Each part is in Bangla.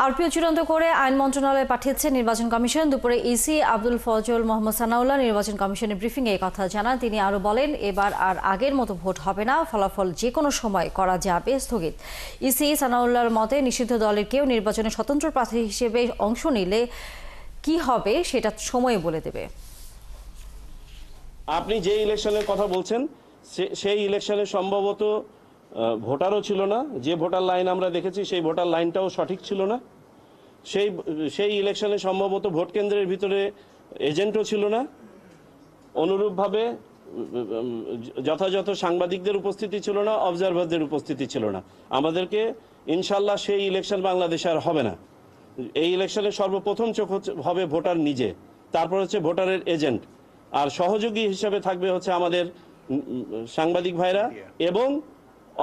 আরপিও চূড়ান্ত করে আইন মন্ত্রণালয়ে পাঠিয়েছে নির্বাচন কমিশন। দুপুরে ইসি আব্দুল ফজল মোহাম্মদ সানাউল্লাহ নির্বাচন কমিশনের ব্রিফিংয়ে এই কথা জানান। তিনি আরও বলেন, এবার আর আগের মতো ভোট হবে না, ফলাফল যে কোনো সময় করা যাবে স্থগিত। ইসি সানাউল্লাহর মতে নিষিদ্ধ দলের কেউ নির্বাচনে স্বতন্ত্র প্রার্থী হিসেবে অংশ নিলে কি হবে সেটা সময় বলে দেবে। আপনি যে ইলেকশনের কথা বলছেন সেই ইলেকশনে সম্ভবত ভোটারও ছিল না। যে ভোটার লাইন আমরা দেখেছি সেই ভোটার লাইনটাও সঠিক ছিল না। সেই ইলেকশনে সম্ভবত ভোট কেন্দ্রের ভিতরে এজেন্টও ছিল না। অনুরূপভাবে যথাযথ সাংবাদিকদের উপস্থিতি ছিল না, অবজারভারদের উপস্থিতি ছিল না। আমাদেরকে ইনশাল্লাহ সেই ইলেকশন বাংলাদেশে আর হবে না। এই ইলেকশনে সর্বপ্রথম চোখ হবে ভোটার নিজে, তারপর হচ্ছে ভোটারের এজেন্ট, আর সহযোগী হিসেবে থাকবে হচ্ছে আমাদের সাংবাদিক ভাইরা এবং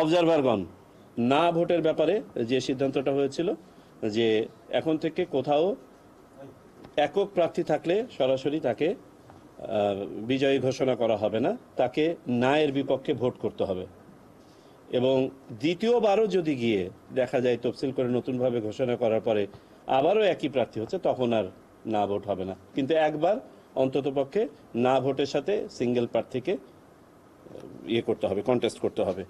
অবজারভারগণ। না ভোটের ব্যাপারে যে সিদ্ধান্তটা হয়েছিল যে এখন থেকে কোথাও একক প্রার্থী থাকলে সরাসরি তাকে বিজয়ী ঘোষণা করা হবে না, তাকে না এর বিপক্ষে ভোট করতে হবে। এবং দ্বিতীয়বারও যদি গিয়ে দেখা যায় তফসিল করে নতুনভাবে ঘোষণা করার পরে আবারও একই প্রার্থী হচ্ছে, তখন আর না ভোট হবে না। কিন্তু একবার অন্ততপক্ষে না ভোটের সাথে সিঙ্গেল প্রার্থীকে করতে হবে, কন্টেস্ট করতে হবে।